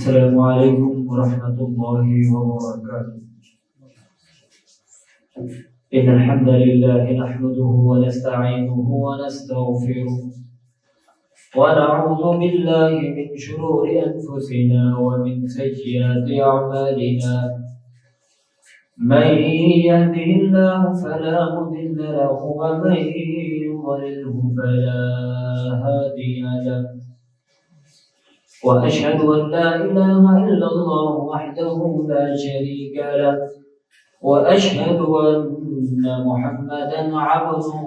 السلام علیکم ورحمۃ اللہ وبرکاتہ۔ ان الحمد لله نحمده ونستعينه ونستغفره ونعوذ بالله من شرور انفسنا ومن سيئات اعمالنا، من يهده الله فلا مضل له ومن يضلله فلا هادي له، وأشهد أن لا إله إلا الله وحده لا شريك له، وأشهد أن محمدا عبده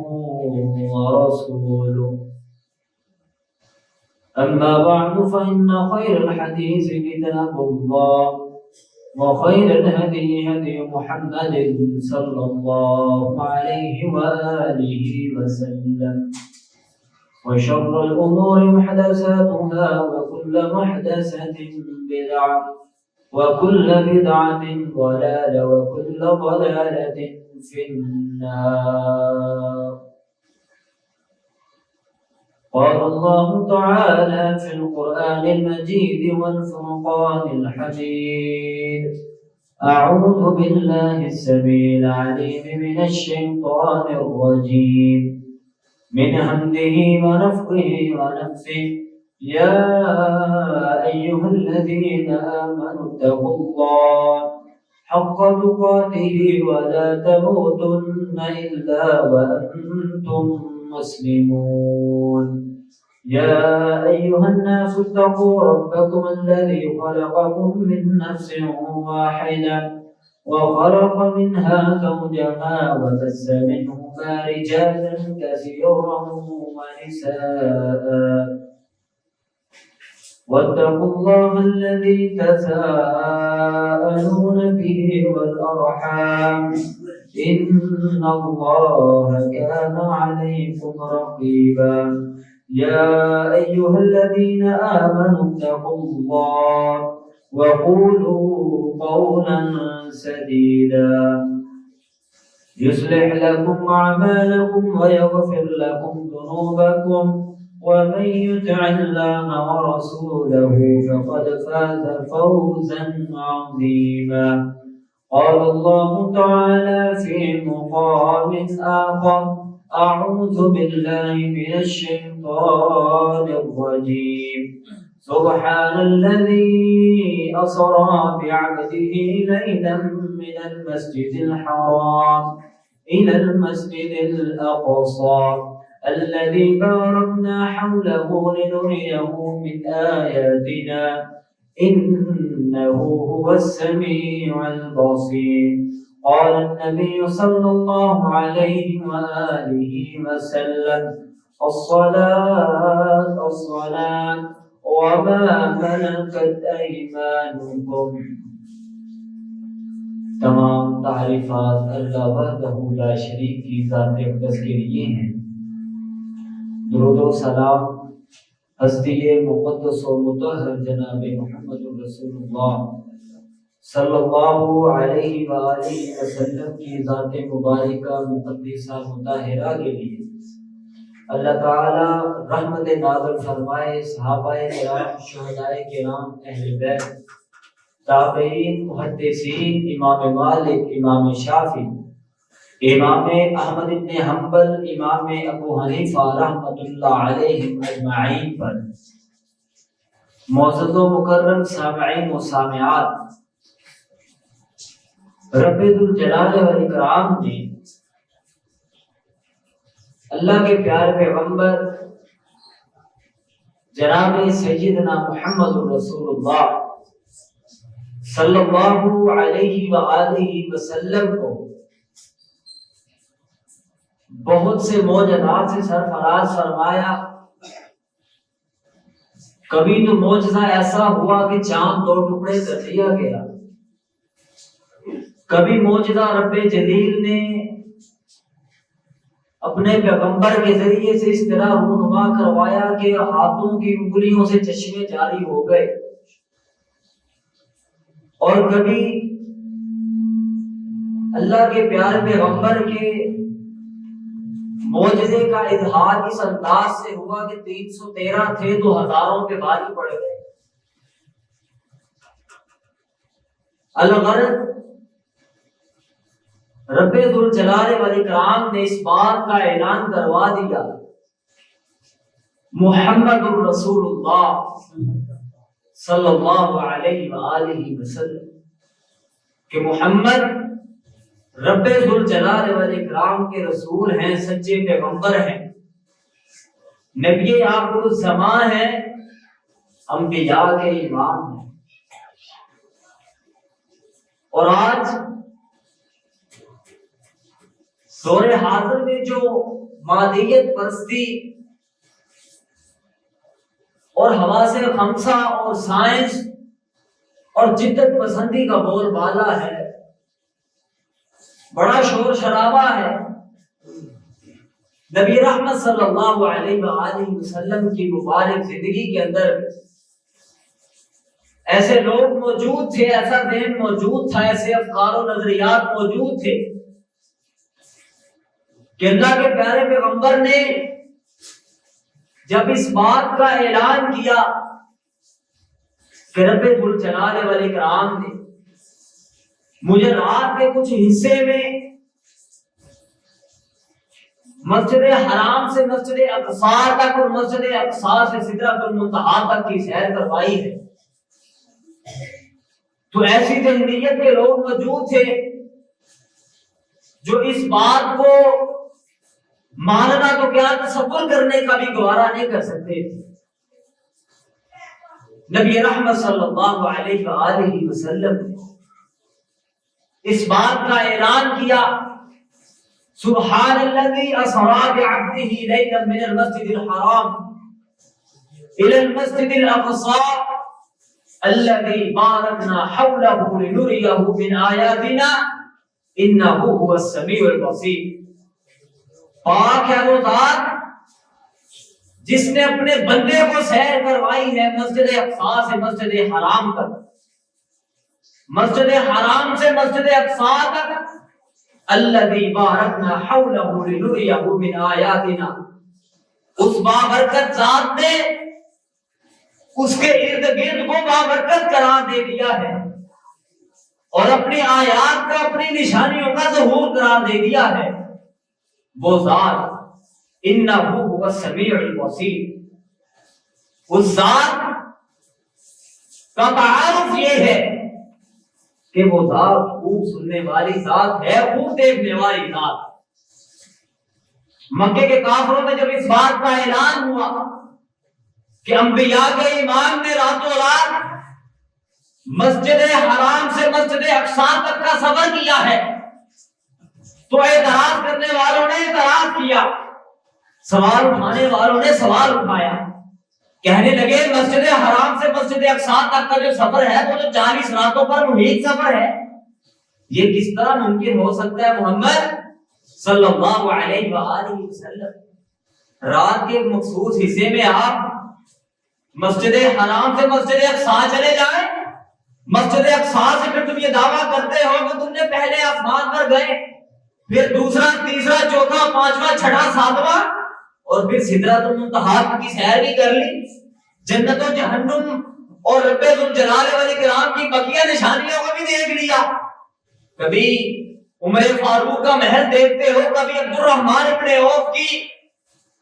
ورسوله. أما بعد فإن خير الحديث كتاب الله، وخير الهدي هدي محمد صلى الله عليه وآله وسلم، وشر الأمور محدثاتها، وكل محدثة بدعة، وكل بدعة ضلالة، وكل ضلالة في النار. قال الله تعالى في القرآن المجيد والفرقان الحميد: أعوذ بالله السميع العليم من الشيطان الرجيم، من همزه ونفخه ونفثه. يا أيها الذين آمنوا اتقوا الله حق تقاته ولا تموتن إلا وأنتم مسلمون. يا أيها الناس اتقوا ربكم الذي خلقكم من نفس واحدة، وخلق منها زوجها، وبث منهما رجالا كثيرا ونساء، واتقوا الله الذي تساءلون به والأرحام، إن الله كان عليكم رقيبا. يا أيها الذين آمنوا اتقوا الله وقولوا قولا سديدا يصلح لكم أعمالكم ويغفر لكم ذنوبكم، ومن يطع الله ورسوله فقد فاز فوزا عظيما. قال الله تعالى في مقام آخر: أعوذ بالله من الشيطان الرجيم. سبحان الذي أسرى بعبده ليلا من المسجد الحرام إلى المسجد الأقصى الذي باركنا حوله لنريه من آياتنا، إنه هو السميع البصير. قال النبي صلى الله عليه وآله وسلم: الصلاة الصلاة وما ملكت أيمانكم. تمام تعریفات اللہ وحدہ لا شریک کی ذات اقدس کے لیے ہیں۔ درود و سلام ہستی مقدس و مطہر جناب محمد رسول اللہ صلی اللہ علیہ وآلہ وسلم کی ذات مبارکہ مقدسہ مطہرہ کے لیے اللہ تعالی رحمت نازل فرمائے۔ صحابہ کرام، شہداء کرام، اہل بیت، تابعین، محدثین، امام مالک، امام شافعی، امام احمد بن حنبل، امام ابو حنیفہ رحمۃ اللہ علیہم اجمعین پر، معزز و مکرم سامعین و سامعات، رب ذوالجلال والاکرام نے اللہ کے پیارے پیغمبر جناب سیدنا محمد رسول اللہ صلی اللہ علیہ وآلہ وسلم کو بہت سے معجزات سے سرفراز فرمایا۔ کبھی تو معجزہ ایسا ہوا کہ چاند 2 ٹکڑے کر دیا گیا، کبھی معجزہ رب جلیل نے اپنے پیغمبر کے ذریعے سے اس طرح رونما کروایا کہ ہاتھوں کی انگلیوں سے چشمے جاری ہو گئے، اور کبھی اللہ کے پیارے پیغمبر کے معجزے کا اظہار اس انداز سے ہوا کہ 313 تھے تو ہزاروں پہ بھاری پڑ گئے۔ الغرض رب ذوالجلال والاکرام نے اس بات کا اعلان کروا دیا محمد الرسول اللہ صلی اللہ علیہ وآلہ وسلم کہ محمد رب ذوالجلال والاکرام کے رسول ہیں، سچے پیغمبر ہیں، نبی آخر الزمان ہیں، انبیاء کے امام ہیں۔ اور آج دور حاضر میں جو مادیت پرستی اور حواس خمسہ اور سائنس اور جدت پسندی کا بول بالا ہے، بڑا شور شرابہ ہے، نبی رحمت صلی اللہ علیہ وآلہ وسلم کی مبارک زندگی کے اندر ایسے لوگ موجود تھے، ایسا ذہن موجود تھا، ایسے افکار و نظریات موجود تھے کہ اللہ کے پیارے پیغمبر نے جب اس بات کا اعلان کیا کہ رب ذوالجلال والاکرام نے مجھے رات کے کچھ حصے میں مسجد حرام سے مسجد اقصی تک اور مسجد اقصی سے سدرۃ المنتہی تک کی سیر کروائی ہے، تو ایسی ذہنیت کے لوگ موجود تھے جو اس بات کو ماننا تو کیا تصور کرنے کا بھی گوارا نہیں کر سکتے تھے۔ نبی رحمت صلی اللہ علیہ وآلہ وسلم نے اس بات کا اعلان کیا سبحان الذی اسری بعبدہ لیلا من المسجد الحرام الى المسجد الاقصى الذي باركنا حوله لنريه من آياتنا انه هو السميع البصير۔ پاک ہے وہ ذات جس نے اپنے بندے کو سیر کروائی ہے مسجد اقصی سے مسجد حرام تک، مسجد حرام سے مسجد اقصی تک، الذي باركنا حوله لنريه من آياتنا، اس بابرکت ذات نے اس کے ارد گرد کو بابرکت قرار دے دیا ہے اور اپنی آیات کا، اپنی نشانیوں کا ظہور قرار دے دیا ہے۔ وہ ذات انہ هو السمیع البصیر، اس ذات کا تعارف یہ ہے کہ وہ ذات خوب سننے والی ذات ہے، خوب دیکھنے والی ذات۔ مکے کے کافروں میں جب اس بات کا اعلان ہوا کہ انبیاء کے امام نے راتوں رات مسجد حرام سے مسجد اقصی تک کا سفر کیا ہے، تو اعتراض کرنے والوں نے اعتراض کیا، سوال اٹھانے والوں نے سوال اٹھایا، کہنے لگے مسجد حرام سے مسجد اقصی تک کا جو سفر ہے وہ تو 40 راتوں پر محیط سفر ہے، یہ کس طرح ممکن ہو سکتا ہے محمد صلی اللہ علیہ وآلہ وسلم؟ رات کے ایک مخصوص حصے میں آپ مسجد حرام سے مسجد اقصی چلے جائیں، مسجد اقصی سے پھر تم یہ دعویٰ کرتے ہو کہ تم نے پہلے آسمان پر گئے، پھر دوسرا، تیسرا، چوتھا، پانچواں، چھٹا، ساتواں اور پھر سدرۃ المنتہی کی سیر بھی کر لی، جنت و جہنم اور رب ذوالجلال والاکرام کی بقیہ نشانیوں کو بھی دیکھ لیا۔ کبھی عمر فاروق کا محل دیکھتے ہو، کبھی عبد الرحمن ابن عوف کی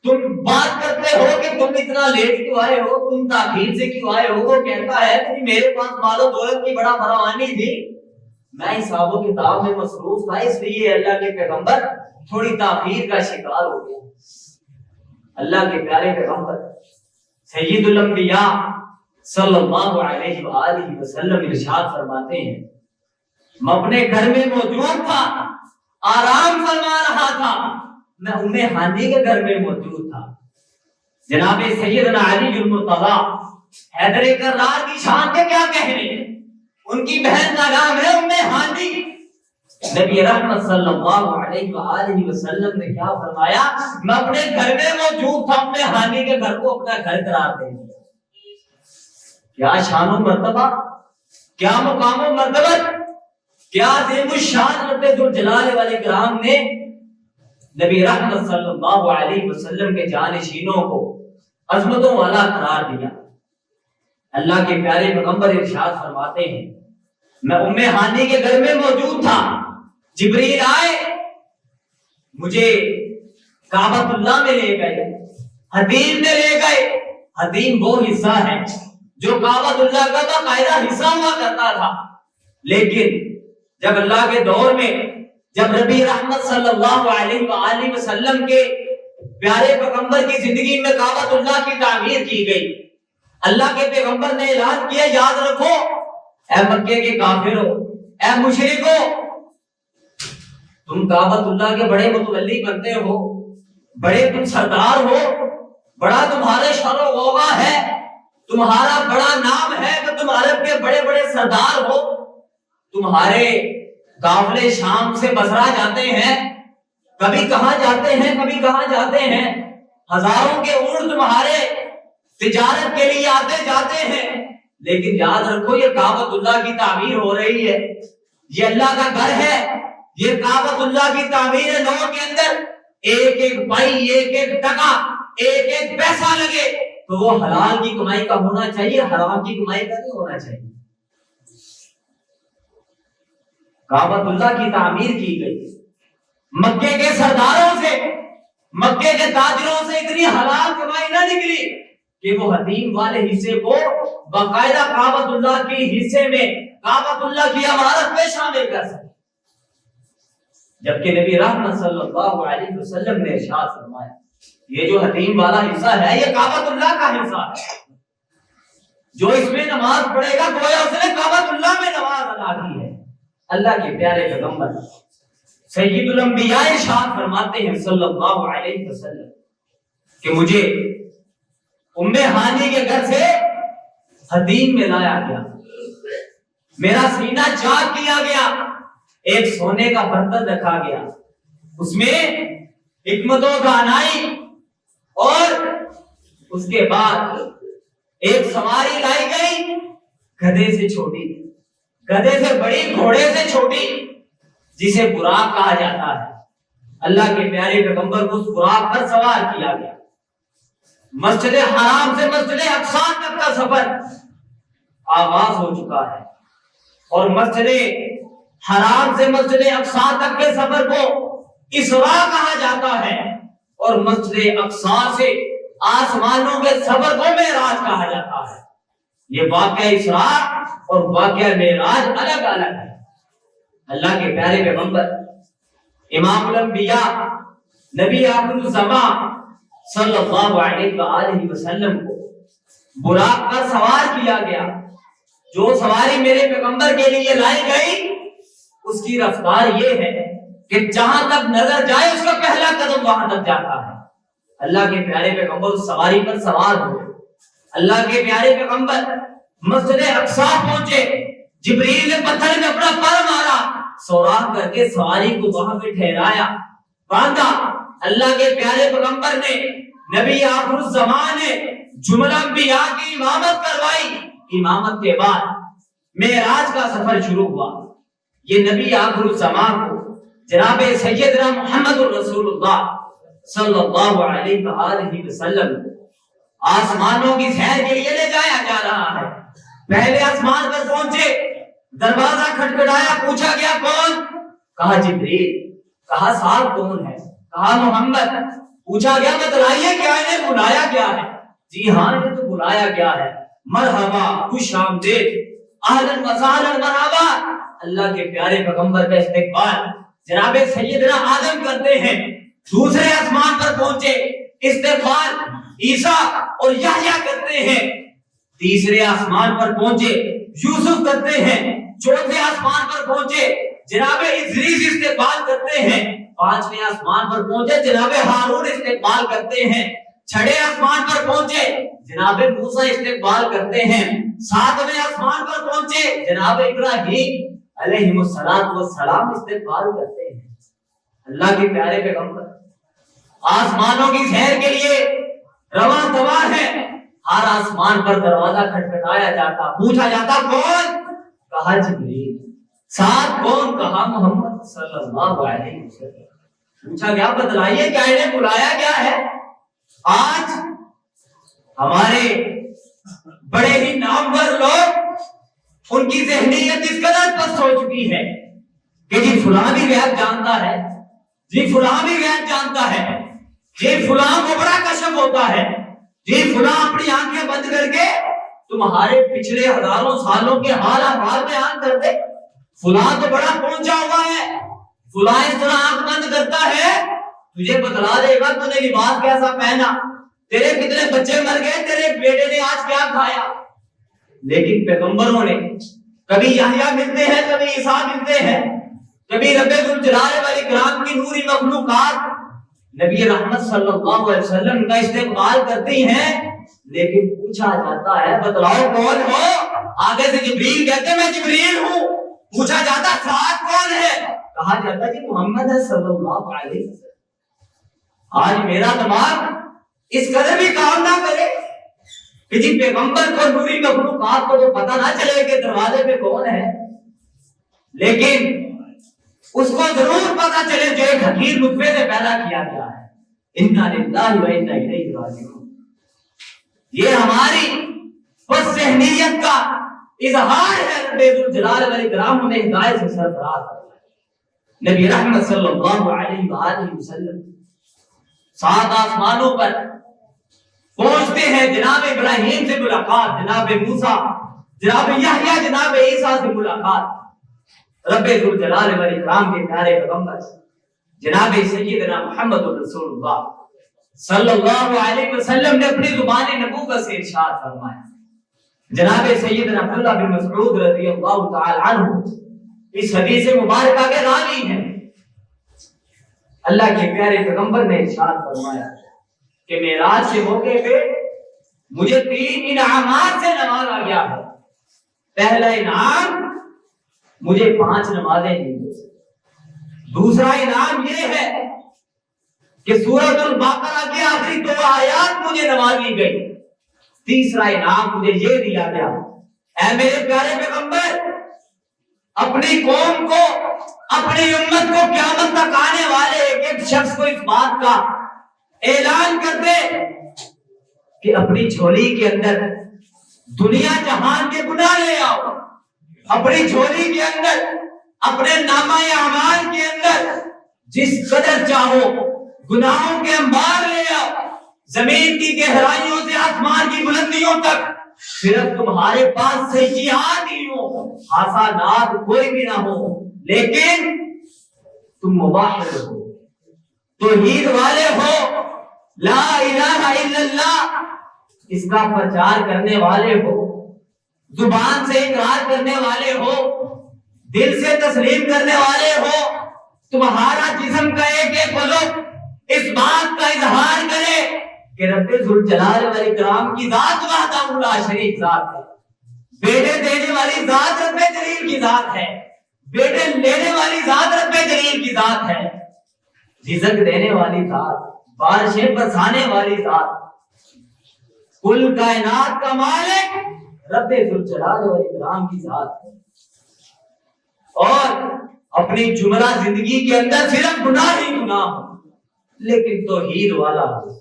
تم بات کرتے ہو کہ تم اتنا لیٹ کیوں آئے ہو، تم تاخیر سے کیوں آئے ہو، وہ کہتا ہے کہ میرے پاس مال و دولت کی بڑا فراوانی تھی، میں حساب و کتاب میں مصروف تھا، اس لیے اللہ کے پیغمبر تھوڑی تاخیر کا شکار ہو گیا۔ اللہ کے پیارے پیغمبر سید الانبیاء صلی اللہ علیہ وآلہ وسلم ارشاد فرماتے ہیں میں اپنے گھر میں موجود تھا، آرام فرما رہا تھا، میں ام ہانی کے گھر میں موجود تھا۔ جناب سیدنا علی المرتضیٰ حیدر کرار کی شان کے کیا کہنے، ان کی بہن کا نام ہے ام ہانی۔ نبی رحمت صلی اللہ علیہ وآلہ وسلم نے کیا فرمایا، میں اپنے گھر میں موجود تھا، ام ہانی کے گھر کو اپنا گھر قرار دے دیا۔ کیا شان و مرتبہ، کیا مقام و مرتبہ، کیا عظیم الشان رب ذوالجلال والاکرام نے نبی رحمت صلی اللہ علیہ وسلم کے جانشینوں کو عظمتوں والا قرار دیا۔ اللہ کے پیارے پیغمبر ارشاد فرماتے ہیں میں ام ہانی کے گھر میں موجود تھا، جبریل آئے، مجھے کعبۃ اللہ میں لے گئے، حتیم میں لے گئے۔ حتیم وہ حصہ ہے جو کعبۃ اللہ کا باقاعدہ حصہ ہوا کرتا تھا، لیکن جب اللہ کے دور میں جب نبی رحمت صلی اللہ علیہ وآلہ وسلم کے پیارے پیغمبر کی زندگی میں کعبۃ اللہ کی تعمیر کی گئی، اللہ کے پیغمبر نے اعلان کیا، یاد رکھو اے مکے کے کافرو، اے مشرکو، تم کعبۃ اللہ کے بڑے متولی بنتے ہو، بڑے تم سردار ہو، بڑا تمہارے شان و غوغا ہے، تمہارا بڑا نام ہے کہ تم عرب کے بڑے بڑے سردار ہو، تمہارے قافلے شام سے بصرہ جاتے ہیں، کبھی کہاں جاتے ہیں کبھی کہاں جاتے ہیں، ہزاروں کے اونٹ تمہارے تجارت کے لیے آتے جاتے ہیں، لیکن یاد رکھو یہ کعبۃ اللہ کی تعمیر ہو رہی ہے، یہ اللہ کا گھر ہے، یہ کعبۃ اللہ کی تعمیر نو کے اندر ایک ایک پائی، ایک ایک ٹکا، ایک ایک پیسہ لگے تو وہ حلال کی کمائی کا ہونا چاہیے، حرام کی کمائی کا نہیں ہونا چاہیے۔ کعبۃ اللہ کی تعمیر کی گئی، مکے کے سرداروں سے، مکے کے تاجروں سے اتنی حلال کمائی نہ نکلی کہ وہ حتیم والے حصے کو باقاعدہ کعبۃ اللہ کے حصے میں، کعبۃ اللہ کی عمارت میں شامل کر سکے، جبکہ نبی رحمت صلی اللہ علیہ وسلم نے ارشاد فرمایا یہ جو حتیم والا حصہ ہے یہ کعبۃ اللہ کا حصہ ہے، جو اس میں نماز پڑھے گا گویا اس نے کعبۃ اللہ میں نماز ادا کی ہے۔ اللہ کے پیارے پیغمبر سید الانبیاء ارشاد فرماتے ہیں صلی اللہ علیہ وسلم کہ مجھے ام ہانی کے گھر سے حتیم میں لایا گیا، میرا سینہ چاک کیا گیا، ایک سونے کا برتن رکھا گیا، اس میں حکمت و دانائی، اور اس کے بعد ایک سواری لائی گئی، گدھے سے چھوٹی، گدھے سے بڑی، گھوڑے سے چھوٹی، جسے براق کہا جاتا ہے۔ اللہ کے پیارے پیغمبر کو اس براق پر سوار کیا گیا، مسجد حرام سے مسجد اقصی تک کا سفر آغاز ہو چکا ہے، اور مسجد حرام سے مسجد اقصی تک کے سفر کو اسراء کہا جاتا ہے، اور مسجد اقصی سے آسمانوں کے سفر کو معراج کہا جاتا ہے۔ یہ واقعہ اسراء اور واقعہ معراج الگ الگ ہے۔ اللہ کے پیارے پیغمبر امام الانبیاء نبی آخر الزمان صلی اللہ علیہ وآلہ وسلم کو براق پر سوار کیا گیا، جو سواری میرے پیغمبر کے لیے لائی گئی اس کی رفتار یہ ہے کہ جہاں تک نظر جائے اس کا پہلا قدم وہاں تک جاتا ہے۔ اللہ کے پیارے پیغمبر اس سواری پر سوار ہوئے، اللہ کے پیارے پیغمبر مسجد اقصی پہنچے، جبریل نے پتھر میں اپنا پر مارا، سوراخ کر کے سواری کو وہاں پہ ٹھہرایا، باندھا۔ اللہ کے پیارے پیغمبر نے نبی آخر الزمان نے جملہ انبیاء کی امامت کروائی، امامت کے بعد معراج کا سفر شروع ہوا۔ یہ نبی آخر الزمان کو جناب سیدنا محمد رسول اللہ صلی اللہ علیہ وآلہ وسلم آسمانوں کی سیر کے لیے لے جایا جا رہا ہے۔ پہلے آسمان پر پہنچے، دروازہ کھٹکھٹایا، پوچھا گیا کون؟ کہا جبریل۔ کہا صاحب کون ہے؟ کہا محمد۔ پوچھا گیا بتلائیے کیا انہیں بلایا گیا ہے؟ جی ہاں انہیں تو بلایا گیا ہے۔ مرحبا، خوش آمدید، اہلاً وسہلاً، مرحبا۔ اللہ کے پیارے پیغمبر کا استقبال جناب سیدنا آدم کرتے ہیں۔ دوسرے آسمان پر پہنچے، استقبال عیسیٰ اور یحییٰ کرتے ہیں۔ تیسرے آسمان پر پہنچے، یوسف کرتے ہیں۔ چوتھے آسمان پر پہنچے، جناب ادریس استقبال کرتے ہیں۔ پانچویں آسمان پر پہنچے، جناب ہارون استقبال کرتے ہیں۔ چھٹے آسمان پر پہنچے، جناب موسیٰ استقبال کرتے ہیں۔ ساتویں آسمان پر پہنچے، جناب ابراہیم علیہ السلام استقبال کرتے ہیں۔ اللہ کے پیارے پیغمبر آسمانوں کی سیر کے لیے رواں دوا ہے۔ ہر آسمان پر دروازہ کھٹکھٹایا جاتا، پوچھا جاتا کون؟ کہا جبریل۔ ساتھ کون؟ کہا محمد صلی اللہ علیہ وسلم۔ پوچھا گیا بتلائیے کیا انہیں بلایا گیا ہے؟ آج ہمارے بڑے ہی نامور لوگ ان کی ذہنیت اس قدر پست ہو چکی ہے کہ جی فلاں بھی غیب جانتا ہے، جی فلاں بھی غیب جانتا ہے، جی فلاں کو بڑا کشف ہوتا ہے، جی فلاں اپنی آنکھیں بند کر کے تمہارے پچھلے ہزاروں سالوں کے حال احوال بیان کر دے، فلاں تو بڑا پہنچا ہوا ہے، فلاں اس طرح آنکھ بند کرتا ہے، تجھے بتلا دے گا تو نے لباس کیسا پہنا، تیرے کتنے بچے مر گئے، تیرے بیٹے نے آج کیا کھایا۔ لیکن پیغمبروں نے کبھی یحییٰ ملتے ہیں، کبھی عیسیٰ ملتے ہیں، کبھی رب ذوالجلال والاکرام کی نوری مخلوقات نبی رحمت صلی اللہ علیہ وسلم کا استقبال کرتی ہیں، لیکن پوچھا جاتا ہے بتلاؤ کون ہو، آگے سے جبریل کہتے میں جبریل ہوں، پوچھا جاتا ساتھ کون ہے، کہا جاتا جی محمد ہے صلی اللہ علیہ وسلم۔ آج میرا دماغ اس قدر بھی کام نہ کرے کہ جی پیغمبر کو نوری مخلوقات کو تو پتہ نہ چلے کہ دروازے پہ کون ہے، لیکن اس کو ضرور پتہ چلے جو ایک حقیر نطفے سے پیدا کیا گیا ہے۔ انا للہ و انا الیہ راجعون۔ یہ ہماری بس ذہنیت کا اظہار ہے۔ رب ذوالجلال والاکرام ہمیں ہدایت سے سرفراز فرمائے۔ نبی رحمت صلی اللہ علیہ وآلہ وسلم 7 آسمانوں پر پہنچتے ہیں، جناب ابراہیم سے ملاقات، جناب موسیٰ، جناب یحییٰ، جناب عیسیٰ سے ملاقات۔ رب ذوالجلال والاکرام کے پیارے پیغمبر جناب سیدنا محمد رسول اللہ صلی اللہ علیہ وسلم نے اپنی زبان نبوت سے ارشاد فرمایا۔ جناب سیدنا عبداللہ بن مسعود رضی اللہ تعالی عنہ اس حدیث مبارکہ کے راوی ہیں۔ اللہ کے پیارے پیغمبر نے ارشاد فرمایا کہ معراج کے موقع پہ مجھے 3 انعامات سے نوازا گیا ہے۔ پہلا انعام مجھے 5 نمازیں دی گئی، دوسرا انعام یہ ہے کہ سورۃ البقرہ کی آخری 2 آیات مجھے نوازی گئی، تیسرا انعام مجھے یہ دیا گیا اے میرے پیارے پیغمبر اپنی قوم کو، اپنی امت کو قیامت تک آنے والے ایک شخص کو اس بات کا اعلان کر دے کہ اپنی جھولی کے اندر دنیا جہان کے گناہ لے آؤ، اپنی جھولی کے اندر اپنے نامہ اعمال کے اندر جس قدر چاہو گناہوں کے انبار لے آؤ، زمین کی گہرائیوں سے آسمان کی بلندیوں تک صرف تمہارے پاس سیئات ہی ہو، حسنات کوئی بھی نہ ہو، لیکن تم موحد ہو، توحید والے ہو، لا الہ الا اللہ اس کا پرچار کرنے والے ہو، زبان سے اقرار کرنے والے ہو، دل سے تسلیم کرنے والے ہو، تمہارا جسم کا ایک عضو اس بات کا اظہار کرے کہ رب ذوالجلال والاکرام کی ذات وحدہ لا شریک ذات ہے، بیٹے دینے والی ذات رب جلیل کی ذات ہے، بیٹے لینے والی ذات رب جلیل کی ذات ہے، رزق دینے والی ذات، بارشیں برسانے والی ذات، کل کائنات کا مالک رب ذوالجلال والاکرام کی ذات ہے۔ اور اپنی جملہ زندگی کے اندر صرف گناہ ہی گناہ ہو، لیکن توحید والا ہو۔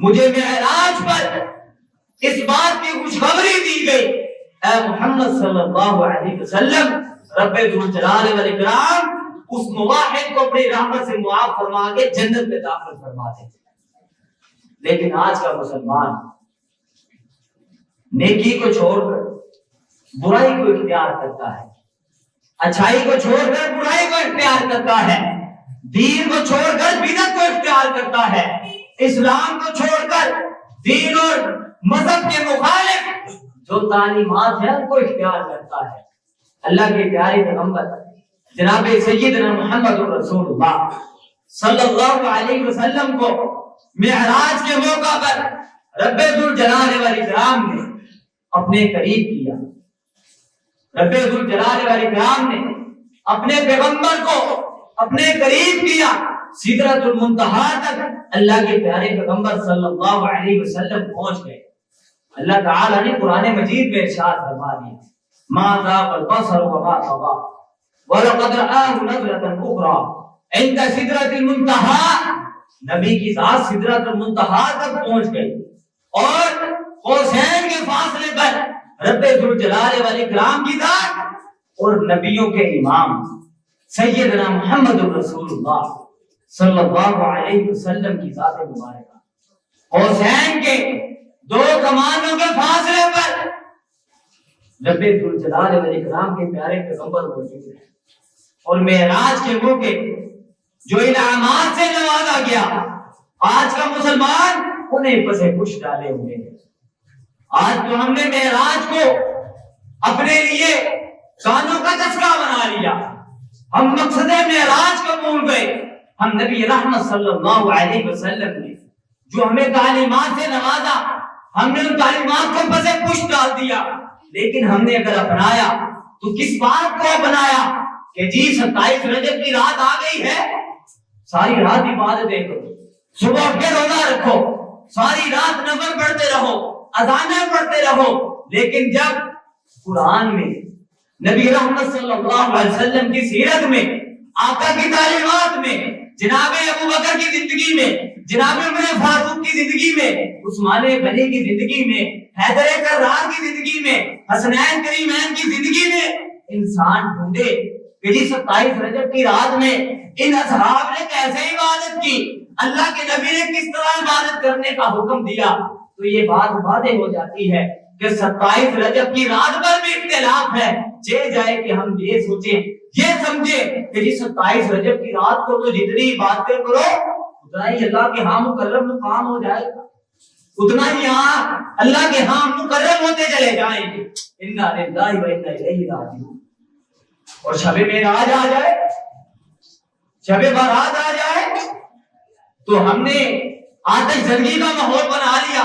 مجھے معراج پر اس بات کی خوشخبری دی گئی اے محمد صلی اللہ علیہ وسلم رب ذوالجلال والاکرام اس موحد کو اپنی رحمت سے معاف فرما کے جنت میں داخل فرما دے۔ لیکن آج کا مسلمان نیکی کو چھوڑ کر برائی کو اختیار کرتا ہے، اچھائی کو چھوڑ کر برائی کو اختیار کرتا ہے، دین کو چھوڑ کر بدعت کو اختیار کرتا ہے، اسلام کو چھوڑ کر دین اور مذہب کے مخالف جو تعلیمات ہیں ان کو اختیار کرتا ہے۔ اللہ کے پیارے پیغمبر جناب سیدنا محمد رسول اللہ صلی اللہ علیہ وسلم کو معراج کے موقع پر رب ذوالجلال والاکرام نے اپنے قریب کیا، رب ذوالجلال والاکرام نے اپنے پیغمبر کو اپنے قریب کیا، سدرۃ المنتہا تک اللہ کے پیارے پیغمبر صلی اللہ علیہ وسلم پہنچ گئے۔ اللہ تعالی نے قرآن مجید میں ارشاد فرما دیا ما ذاق البصر وما طغى ولقد رآه نزلة أخرى عند سدرۃ المنتہا۔ نبی کی ذات سدرۃ المنتہا تک پہنچ گئی اور قوسین کے فاصلے پر رب ذوالجلال والاکرام کی ذات اور نبیوں کے امام سیدنا محمد رسول اللہ صلی اللہ علیہ وسلم کی ذات مبارکہ حسین کے 2 کمانوں کے فاصلے پر رب ذوالجلال والاکرام کے پیارے پیغمبر موجود ہیں، اور معراج کے موقع جو انعامات سے نوازا گیا، آج کا مسلمان انہیں پسے کچھ ڈالے ہوئے ہیں۔ آج تو ہم نے معراج کو اپنے لیے کانوں کا چسکا بنا لیا، ہم مقصد معراج کو بھول گئے۔ ہم نبی رحمت صلی اللہ علیہ وسلم نے جو ہمیں تعلیمات سے نوازا، ہم نے ان تعلیمات کو پسے کچھ ڈال دیا، لیکن ہم نے اگر اپنایا تو کس بات کو اپنایا کہ جی 27 رجب کی رات آ گئی ہے، ساری رات عبادتیں کرو، صبح اٹھ کے روزہ رکھو، ساری رات نفل پڑھتے رہو، اذانیں پڑھتے رہو، لیکن جب قرآن میں نبی رحمت صلی اللہ علیہ وسلم کی سیرت میں، آقا کی تعلیمات میں، جناب ابو بکر کی زندگی میں، جناب عمر فاروق کی زندگی میں، عثمان غنی کی زندگی میں، حیدر کرار کی زندگی میں، حسنین کریمین کی زندگی میں انسان ڈھونڈے کہ جی 27 رجب کی رات میں ان اصحاب نے کیسے عبادت کی، اللہ کے نبی نے کس طرح عبادت کرنے کا حکم دیا، تو یہ بات واضح ہو جاتی ہے کہ 27 رجب کی رات پر بھی اختلاف ہے۔ جائے کہ ہم یہ سوچیں، یہ سمجھیں کہ جی 27 رجب کی رات کو تو جتنی عبادتیں کرو اتنا ہی اللہ کے ہاں مکرم مقام ہو جائے گا، اتنا ہی یہاں اللہ کے ہاں مکرم ہوتے چلے جائیں گے۔ انا للہ و انا الیہ راجعون۔ اور شب معراج آ جائے، شب برات آ جائے تو ہم نے آتش زدگی کا ماحول بنا لیا،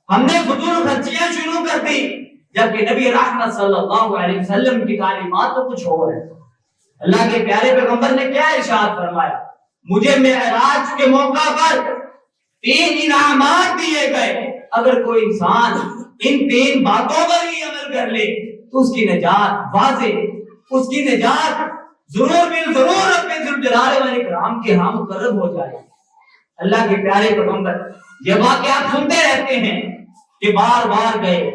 ہم نے فضول خرچیاں شروع کر دی، جبکہ نبی رحمت صلی اللہ علیہ وسلم کی تعلیمات تو کچھ اور ہے۔ اللہ کے پیارے پیغمبر نے کیا ارشاد فرمایا؟ مجھے معراج کے موقع پر 3 انعامات دیے گئے، اگر کوئی انسان ان 3 باتوں پر ہی عمل کر لے تو اس کی نجات واضح، اس کی نجات ضرور ضرور اپنے ذوالجلال والاکرام کے ہاں مقرب ہو جائے۔ اللہ کے پیارے پیغمبر یہ واقعہ آپ سنتے رہتے ہیں کہ بار بار گئے،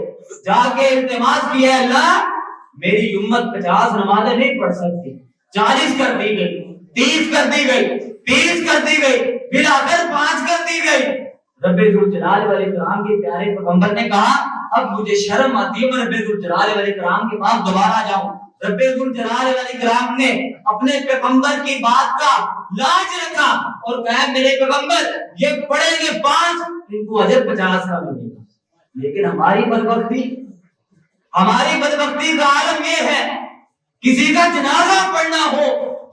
جا کے التماس کیا، اللہ میری امت 50 نمازیں نہیں پڑھ سکتی، 40 کر دی گئی، 30 کر دی گئی، 30 کر دی گئی، پھر آخر 5 کر دی گئی۔ رب ذوالجلال والاکرام کے پیارے پیغمبر نے کہا اب مجھے شرم آتی ہے میں رب ذوالجلال والاکرام کے پاس دوبارہ جاؤں۔ رب ذوالجلال والاکرام نے اپنے پیغمبر کی بات کا لاج رکھا اور کہا میرے پیغمبر یہ پڑھیں گے 5 ان کو اجر 50 کا ملے گا۔ لیکن ہماری بدبختی کا عالم یہ ہے، کسی کا جنازہ پڑھنا ہو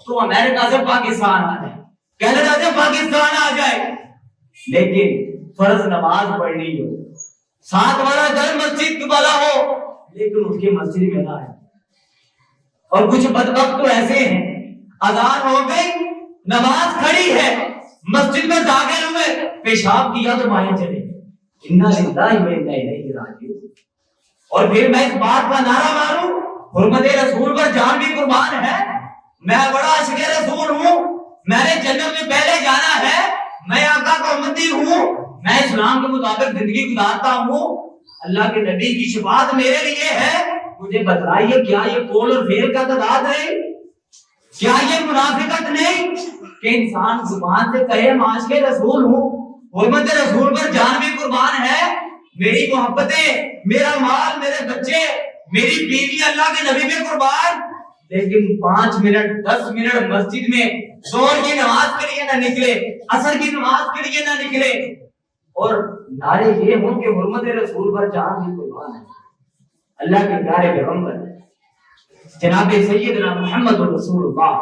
تو امریکہ سے پاکستان آ جائے، کینیڈا سے پاکستان آ جائے، لیکن فرض نماز پڑھنی ہو، 7 والا گھر مسجد والا ہو لیکن اس کی مسجد میں نہ ہے۔ اور کچھ بدبخت تو ایسے ہیں، اذان ہو گئی، نماز کھڑی ہے، مسجد میں داخل ہوئے، پیشاب کیا تو باہر چلے، انا للہ و انا الیہ راجعون۔ اور پھر میں اس بات کا نعرہ ماروں حرمت رسول پر جان بھی قربان ہے، میں بڑا عاشق رسول ہوں، میں نے جنت میں پہلے جانا ہے، میں آقا کا امتی ہوں، میں اسلام کے مطابق زندگی گزارتا ہوں، اللہ کے نبی کی شفاعت میرے لیے ہے۔ مجھے بتائیے کیا یہ قول اور فعل کا تضاد نہیں؟ کیا یہ منافقت نہیں کہ انسان زبان سے کہے میں عاشق رسول ہوں، حرمت رسول پر جان بھی قربان ہے، میری محبتیں، میرا مال، میرے بچے، میری بیوی اللہ کے نبی پہ قربان، لیکن 5 منٹ 10 منٹ مسجد میں ظہر کی نماز کے لیے نہ نکلے، عصر کی نماز کے لیے نہ نکلے، اور نعرے یہ ہوں کہ حرمت رسول پر جان بھی قربان ہے۔ اللہ کے پیارے پیغمبر جناب سیدنا محمد رسول اللہ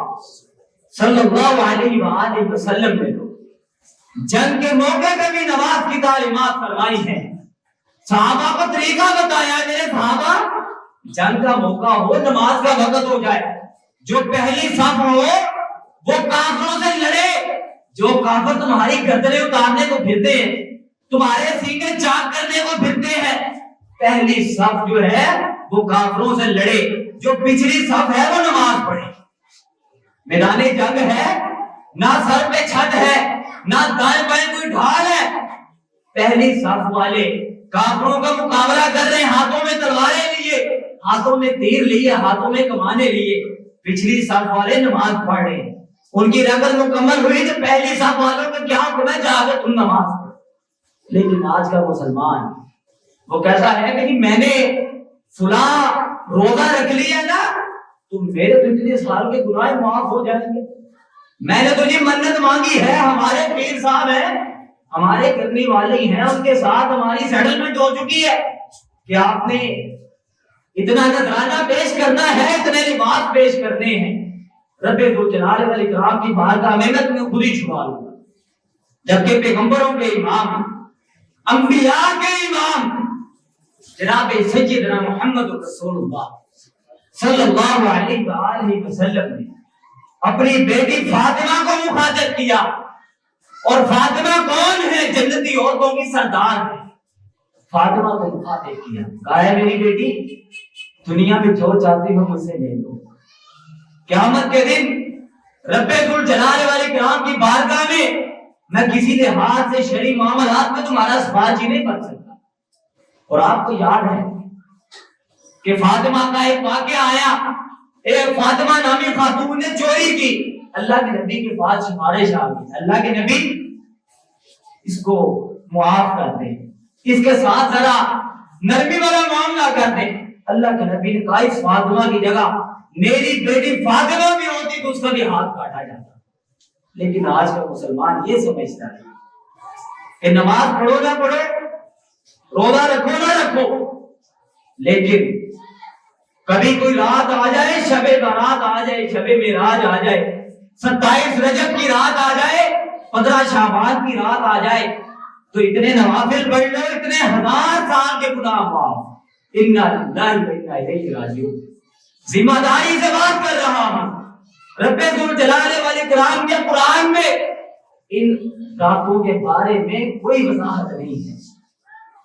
صلی اللہ علیہ وآلہ وسلم نے جنگ کے موقع پہ بھی نماز کی تعلیمات فرمائی ہیں، صحابہ کو طریقہ بتایا، میرے صحابہ جنگ کا موقع ہو، نماز کا وقت ہو جائے، جو پہلی صف ہو وہ کافروں سے لڑے، جو کافر تمہاری گردنیں اتارنے کو پھرتے ہیں، تمہارے سینے چاک کرنے کو پھرتے ہیں، پہلی صف جو ہے وہ کافروں سے لڑے، جو پچھلی صف ہے وہ نماز پڑھے۔ میدان جنگ ہے، نہ سر پہ چھت ہے، نہ دائیں بائیں کوئی ڈھال ہے، پہلی صف والے کافروں کا مقابلہ کر رہے ہیں، ہاتھوں میں تلواریں لیے، ہاتھوں میں تیر لیے، ہاتھوں میں کمانے لیے، پچھلی صف والے نماز پڑھ رہے ہیں، ان کی رکعت مکمل ہوئی تو پہلی صف والوں کا کیا حکم ہے، جا کے تم نماز پڑھو۔ لیکن آج کا مسلمان وہ کہتا ہے کہ میں نے فلاں روزہ رکھ لیا نا تو میرے تو اتنے سال کے گناہ معاف ہو جائیں گے، میں نے تجھے منت مانگی ہے، ہمارے پیر صاحب ہیں، ہمارے کرنے والے ہیں، ان کے ساتھ ہماری سیٹلمنٹ ہو چکی ہے کہ آپ نے اتنا نذرانہ پیش کرنا ہے، اتنے لباس پیش کرنے ہیں، رب ذوالجلال والاکرام کی بارگاہ میں میں تمہیں خود ہی چھپا لوں گا۔ جبکہ پیغمبروں کے امام، انبیاء کے امام جناب سیدنا محمد رسول اللہ صلی اللہ علیہ وآلہ وسلم نے اپنی بیٹی فاطمہ کو مخاطب کیا، اور فاطمہ کون ہے؟ جنتی عورتوں کی سردار ہے، فاطمہ کو مخاطب کیا، کہا ہے میری بیٹی دنیا میں جو چاہتی ہو مجھ سے لے لو، قیامت کے دن رب ذوالجلال والاکرام کی بارگاہ میں کسی لحاظ سے شرعی معاملات میں تمہارا سفارش نہیں بن سکتا۔ اور آپ کو یاد ہے کہ فاطمہ کا ایک واقعہ آیا، ایک فاطمہ نامی خاتون نے چوری کی، اللہ کے نبی کے پاس سفارش آ گئی، اللہ کے نبی اس کو معاف کر دیں، اس کے ساتھ ذرا نرمی والا معاملہ کر دیں۔ اللہ کے نبی نے کہا اس فاطمہ کی جگہ میری بیٹی فاطمہ بھی ہوتی تو اس کا بھی ہاتھ کاٹا جاتا۔ لیکن آج کا مسلمان یہ سمجھتا ہے کہ نماز پڑھو نہ پڑھو، روزہ رکھو نہ رکھو، لیکن کبھی کوئی رات آ جائے، شب برات آ جائے، شب معراج آ جائے، 27 رجب کی رات آ جائے، 15 شعبان کی رات آ جائے تو اتنے نوافل پڑھ لو، اتنے 1000 سال کے گناہ معاف۔ انا للہ و انا الیہ راجعون۔ ذمہ داری سے بات کر رہا ہوں، رب ذوالجلال والاکرام کے قرآن میں ان راتوں کے بارے میں کوئی وضاحت نہیں ہے،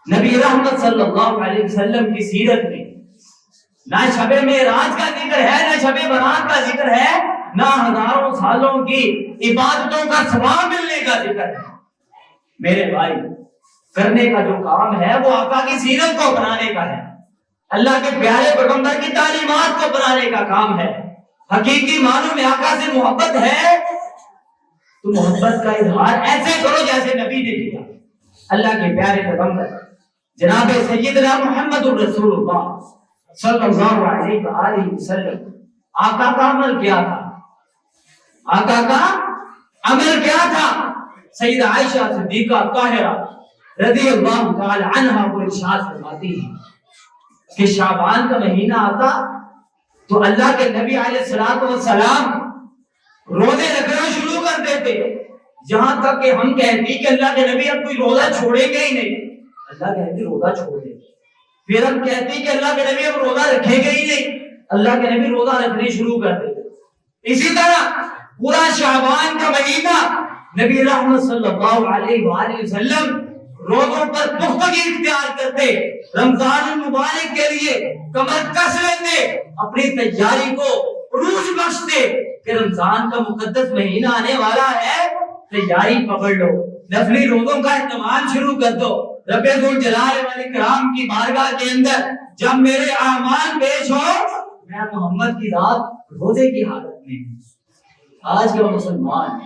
نبی رحمت صلی اللہ علیہ وسلم کی سیرت میں نہ شب معراج کا ذکر ہے، نہ شب برات کا ذکر ہے، نہ ہزاروں سالوں کی عبادتوں کا ثواب ملنے کا ذکر ہے۔ میرے بھائی، کرنے کا جو کام ہے وہ آقا کی سیرت کو اپنانے کا ہے، اللہ کے پیارے پیغمبر کی تعلیمات کو اپنانے کا کام ہے۔ حقیقی معنوں میں آقا سے محبت ہے تو محبت کا اظہار ایسے کرو جیسے نبی نے کیا۔ اللہ کے پیارے پیغمبر جناب سیدنا محمد الرسول اللہ صلی اللہ علیہ وآلہ وسلم، آقا کا عمل کیا تھا؟ آقا کا عمل کیا تھا؟ سیدہ عائشہ صدیقہ طاہرہ رضی اللہ تعالی عنہا کو ارشاد فرماتی ہے کہ شعبان کا مہینہ آتا تو اللہ کے نبی علیہ الصلوۃ والسلام روزے رکھنا شروع کر دیتے، یہاں تک کہ ہم کہتی کہ اللہ کے نبی اب کوئی روزہ چھوڑیں گے ہی نہیں، اللہ کے نبی روزہ چھوڑ دے۔ پھر ہم کہتی کہ اللہ کے نبی اب روزہ رکھیں گے ہی نہیں، اللہ کے نبی روزہ رکھنے شروع کر دیتے۔ اسی طرح پورا شعبان کا مہینہ نبی رحمت صلی اللہ علیہ وآلہ وسلم روزوں پر پختگی اختیار کرتے، رمضان المبارک کے لیے کمر کس لیتے، اپنی تیاری کو عروج بخشتے کہ رمضان کا مقدس مہینہ آنے والا ہے، تیاری پکڑ لو، نفلی روزوں کا اہتمام شروع کر دو۔ رب ذوالجلال والاکرام کی بارگاہ کے اندر جب میرے اعمال پیش ہو، میں محمد کی ذات روزے کی حالت میں ہوں۔ آج کا مسلمان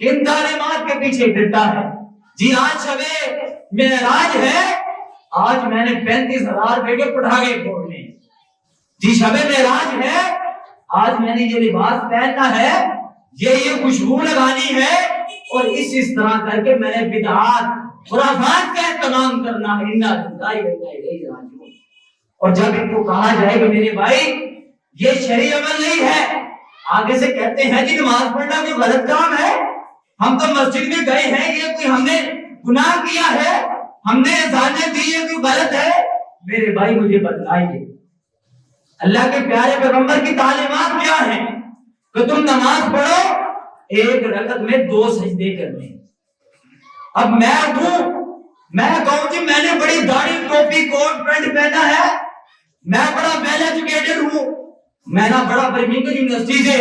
کن تعلیمات کے پیچھے پھرتا ہے؟ جی آج شب معراج ہے، آج میں نے 35,000 روپے کے پٹاخے پھوڑنے، جی شب معراج ہے، آج میں نے یہ لباس پہننا ہے، یہ خوشبو لگانی ہے، اور اس طرح کر کے میں نے بدعات خرافات کا اہتمام کرنا ہے۔ انا للہ و انا الیہ راجعون۔ اور جب ان کو کہا جائے کہ میرے بھائی یہ شرعی عمل نہیں ہے، آگے سے کہتے ہیں جی نماز پڑھنا کوئی غلط کام ہے، ہم تو مسجد میں گئے ہیں، یہ کوئی ہم نے گناہ کیا ہے، ہم نے اذانیں دی ہے، کوئی غلط ہے۔ میرے بھائی مجھے بتلائیے اللہ کے پیارے پیغمبر کی تعلیمات کیا ہیں کہ تم نماز پڑھو، ایک رکعت میں 2 سجدے کرنے۔ اب میں اٹھوں، میں کہوں کہ میں نے بڑی داڑھی ٹوپی کوٹ پینٹ پہنا ہے، میں بڑا ویل ایجوکیٹڈ ہوں، میں نہ بڑا برمنگھم یونیورسٹی سے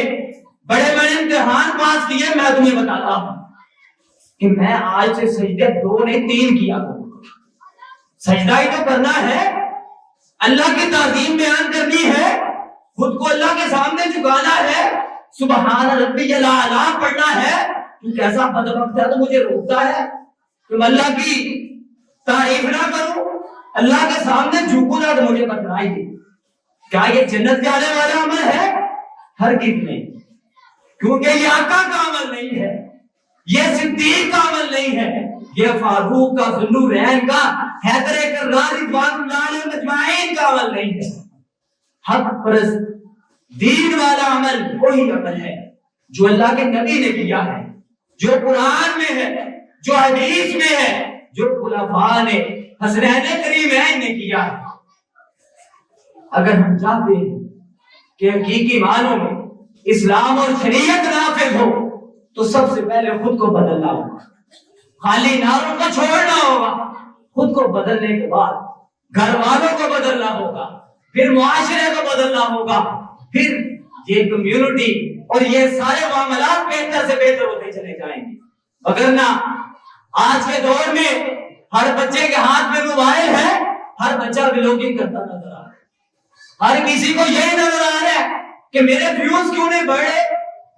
بڑے بڑے امتحان پاس کیے، میں تمہیں بتاتا ہوں کہ میں آج سے سجدے 2 نہیں 3 کیا کروں۔ سجدہ ہی تو کرنا ہے، اللہ کی تعظیم بیان کرنی ہے، خود کو اللہ کے سامنے جھکانا ہے، سبحان ربی الاعلیٰ پڑھنا ہے، تو کیسا بدبخت ہے تو مجھے روکتا ہے کہ میں اللہ کی تعریف نہ کروں، اللہ کے سامنے جھکوں نہ تو مجھے بتلائی دے۔ کیا یہ جنت جانے والا عمل ہے؟ ہرگز نہیں، کیونکہ یہ آقا کا عمل نہیں ہے، یہ صدیق کا عمل نہیں ہے، یہ فاروق کا، ذوالنورین کا، حیدر کرار رضوان اللہ علیہ مجمعین کا عمل نہیں ہے۔ حق پرست دین والا عمل وہی عمل ہے جو اللہ کے نبی نے کیا ہے، جو قرآن میں ہے، جو حدیث میں ہے، جو خلفاء نے، حسنین کریمین نے کیا ہے۔ اگر ہم چاہتے ہیں کہ حقیقی معنوں میں اسلام اور شریعت نافذ ہو تو سب سے پہلے خود کو بدلنا ہوگا، خالی نعروں کو چھوڑنا ہوگا، خود کو بدلنے کے بعد گھر والوں کو بدلنا ہوگا، پھر معاشرے کو بدلنا ہوگا، پھر یہ کمیونٹی اور یہ سارے معاملات بہتر سے بہتر ہوتے چلے جائیں گے۔ وگرنہ آج کے دور میں ہر بچے کے ہاتھ میں موبائل ہے، ہر بچہ بلاگنگ کرتا نظر آ رہا ہے، ہر کسی کو یہی نظر آ رہا ہے کہ میرے ویوز کیوں نہیں بڑھ رہے،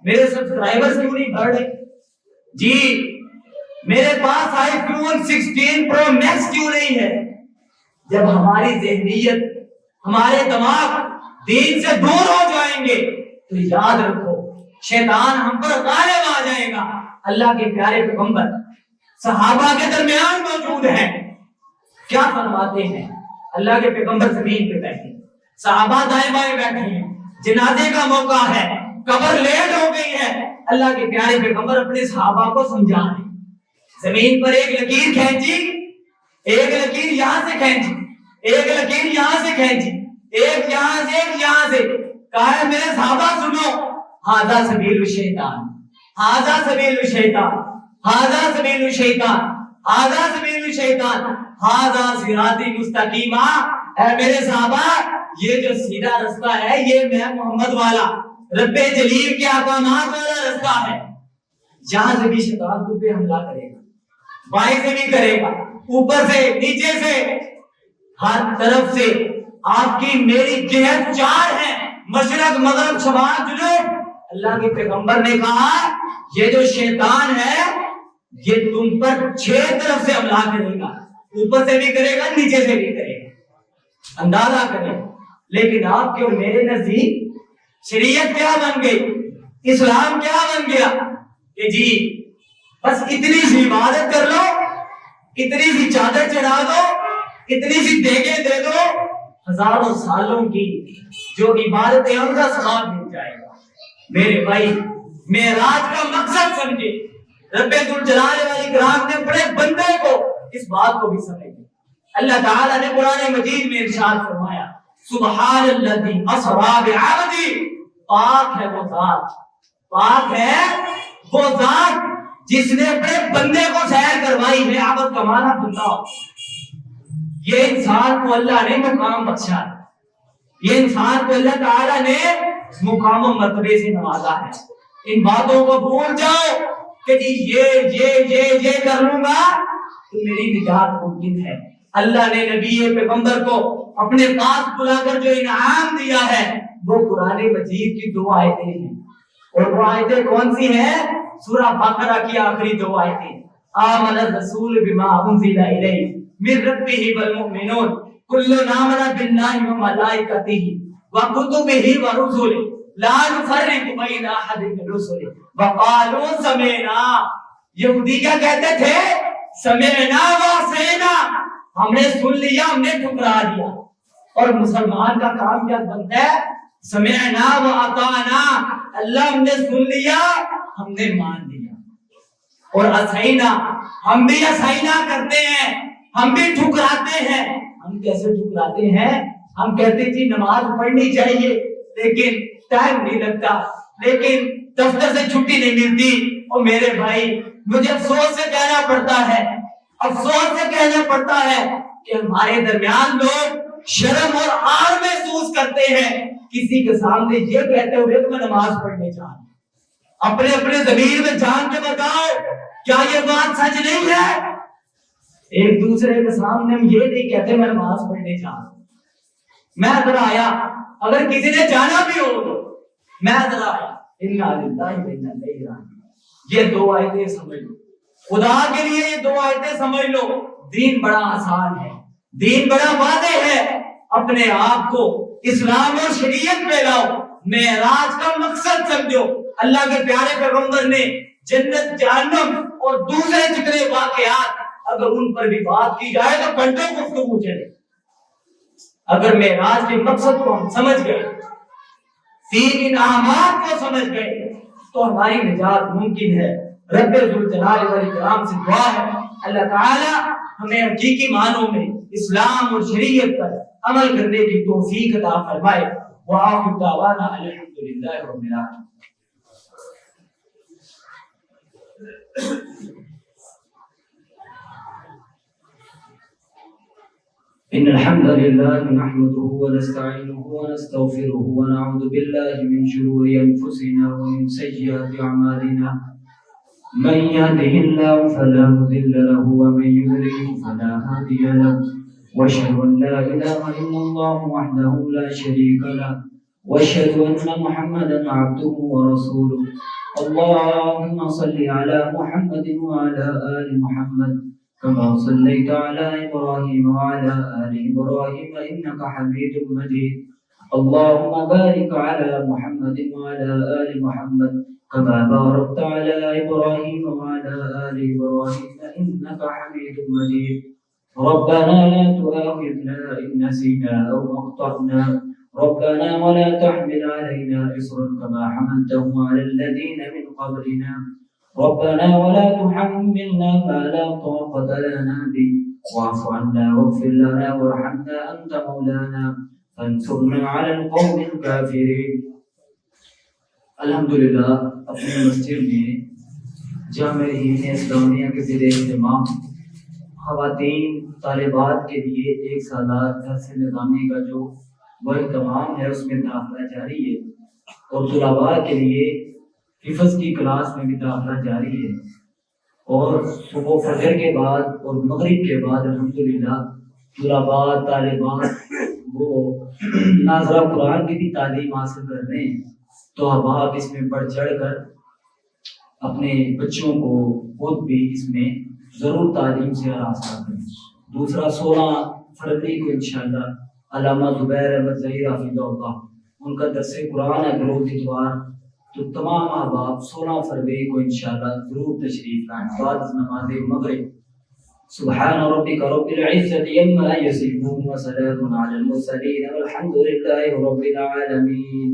میرے سبسکرائبرز کیوں نہیں بڑھ رہے، جی میرے پاس آئی فون 16 پرو میکس کیوں نہیں ہے۔ جب ہماری ذہنیت، ہمارے دماغ دین سے دور ہو جائیں گے تو یاد رکھو شیطان ہم پر غالب آ جائے گا۔ اللہ کے پیارے پیغمبر صحابہ کے درمیان موجود ہیں، کیا فرماتے ہیں؟ اللہ کے پیغمبر زمین پہ بیٹھے، صحابہ دائیں بائیں بیٹھے ہیں، جنازے کا موقع ہے، قبر لیٹ ہو گئی ہے، اللہ کے پیارے پیغمبر اپنے صحابہ کو سمجھا رہے ہیں۔ زمین پر ایک لکیر کھینچی، ایک لکیر یہاں سے کھینچی، ایک لکیر یہاں سے کھینچی، ایک یہاں سے ایک یہاں سے، کہا ہے میرے صحابہ سنو، ھذا سبیل الشیطان، ھذا سبیل الشیطان، ھذا سبیل الشیطان، ھذا سبیل الشیطان، ھذا صراطی مستقیما۔ اے میرے صحابہ یہ جو سیدھا رستہ ہے یہ میں محمد والا، رب جلیل کے احکامات والا رستہ ہے۔ یہاں سے بھی شیطان تم پہ حملہ کرے گا، بائیں سے بھی کرے گا، اوپر سے، نیچے سے، ہر طرف سے آپ کی میری جہت چار ہے، مشرق، مغرب، شمال، جنوب۔ اللہ کے پیغمبر نے کہا یہ جو شیطان ہے یہ تم پر 6 طرف سے حملہ کرے گا، اوپر سے بھی کرے گا، نیچے سے بھی کرے گا، اندازہ کریں۔ لیکن آپ کے اور میرے نزدیک شریعت کیا بن گئی، اسلام کیا بن گیا کہ جی بس اتنی سی عبادت کر لو، اتنی سی چادر چڑھا دو، اتنی سی دیگیں دے دو، ہزاروں سالوں کی جو عبادت ہے ان کا ثواب مل جائے گا۔ میرے بھائی معراج کا مقصد سمجھے، رب ذوالجلال والاکرام نے بڑے بندے کو اس بات کو بھی سمجھے۔ اللہ تعالیٰ نے قرآن مجید میں ارشاد فرمایا سبحان الذی اسری بعبدہ، پاک ہے وہ ذات، پاک ہے وہ ذات جس نے اپنے بندے کو سیر کروائی ہے۔ عبد کا معنی بندہ، یہ انسان کو اللہ نے مقام بخشا ہے، یہ انسان کو اللہ تعالیٰ نے مقام و مرتبے سے نوازا ہے۔ ان باتوں کو بھول جاؤ کہ جی یہ کر لوں گا تو میری نجات ممکن ہے۔ اللہ نے نبی پیغمبر کو اپنے پاس بلا کر جو انعام دیا ہے وہ قرآن مجید کی 2 آیتیں ہیں، اور وہ آیتیں کون سی ہیں؟ سورہ بقرہ کی آخری 2 آیتیں، آمن الرسول بما انزل الیہ من ربہ والمؤمنون کل آمن باللہ وملائکتہ وکتبہ ورسلہ لا نفرق بین احد من رسلہ وقالوا سمعنا۔ یہودی کیا کہتے تھے؟ سمعنا وعصینا، ہم نے سن لیا، ہم نے ٹھکرا دیا۔ اور مسلمان کا کام کیا بنتا ہے؟ سمعنا واطعنا، اللہ ہم نے سن لیا، ہم نے مان لیا۔ اور اسینا، ہم بھی اسینا کرتے ہیں، ہم بھی ٹھکراتے ہیں۔ ہم کیسے ٹھکراتے ہیں؟ ہم کہتے جی نماز پڑھنی چاہیے لیکن ٹائم نہیں لگتا، لیکن دفتر سے چھٹی نہیں ملتی۔ اور میرے بھائی مجھے افسوس سے کہنا پڑتا ہے، افسوس سے کہنا پڑتا ہے کہ ہمارے درمیان لوگ شرم اور آر محسوس کرتے ہیں کسی کے سامنے یہ کہتے ہوئے کہ میں نماز پڑھنے جا رہا ہوں۔ اپنے اپنے ضمیر میں جان کے بتاؤ کیا یہ بات سچ نہیں ہے؟ ایک دوسرے کے سامنے ہم یہ نہیں کہتے میں نماز پڑھنے جا رہا ہوں، میں ذرا آیا, اگر کسی نے جانا بھی ہو تو میں ذرا آیا. انا للہ و انا الیہ راجعون. یہ دو آیتیں سمجھ لو, خدا کے لیے یہ دو آیتیں سمجھ لو. دین بڑا آسان ہے, دین بڑا واضح ہے. اپنے آپ کو اسلام اور شریعت پہ لاؤ, معراج کا مقصد سمجھو. اللہ کے پیارے پیغمبر نے جنت جہنم اور دوسرے جتنے واقعات اگر ان پر بھی بات کی جائے تو گھنٹوں گفتگو چلے. اگر معراج کے مقصد کو ہم سمجھ گئے, تین انعامات کو سمجھ گئے, تو ہماری نجات ممکن ہے. رب ذوالجلال والاکرام سے دعا ہے اللہ تعالی ہمیں حقیقی معنوں میں اسلام اور شریعت پر عمل کرنے کی توفیق عطا فرمائے. وآخر دعوانا الحمدللہ رب العالمین. إن الحمد لله نحمده ونستعينه ونستغفره ونعوذ بالله من شرور أنفسنا ومن سيئات أعمالنا. من يهده الله فلا مضل له ومن يضلل فلا هادي له. وأشهد أن لا إله إلا الله وحده لا شريك له وأشهد أن محمدا عبده ورسوله. اللهم صل على محمد وعلى آل محمد كما صليت على إبراهيم وعلى آل إبراهيم إنك حميد مجيد. اللهم بارك على محمد وعلى آل محمد كما باركت على إبراهيم وعلى آل إبراهيم إنك حميد مجيد. ربنا لا تؤاخذنا إن نسينا أو أخطأنا. ربنا ولا تحمل علينا إصرا كما حملته على الذين من قبلنا. ربنا ولا تحملنا ما لا طاقة لنا به واعف عنا واغفر لنا وارحمنا أنت مولانا فانصرنا على القوم الكافرين. الحمدللہ اپنی مسجد میں جامع دین اسلامیہ کے زیر اہتمام خواتین طالبات کے لیے ایک سالہ درس نظامی کا جو وہ اہتمام ہے اس میں داخلہ جاری ہے, اور طلباء کے لیے حفظ کی کلاس میں بھی داخلہ جاری ہے. اور صبح فجر کے بعد اور مغرب کے بعد الحمدللہ طلباء طالبات وہ ناظرہ قرآن کی بھی تعلیم حاصل کر رہے ہیں. تو اب آپ اس میں بڑھ چڑھ کر اپنے بچوں کو خود بھی اس میں ضرور تعلیم سے آراستہ کریں. دوسرا 16 فروری کو انشاءاللہ علامہ زبیر احمد ظہیر حفظہ اللہ ان کا درس قرآن ہے بروز اتوار. تو تمام احباب 16 فروری کو انشاءاللہ ضرور تشریف لائیں بعد نماز مغرب. سبحان ربک رب العزت عما یصفون وسلام علی المرسلین والحمد للہ رب العالمین.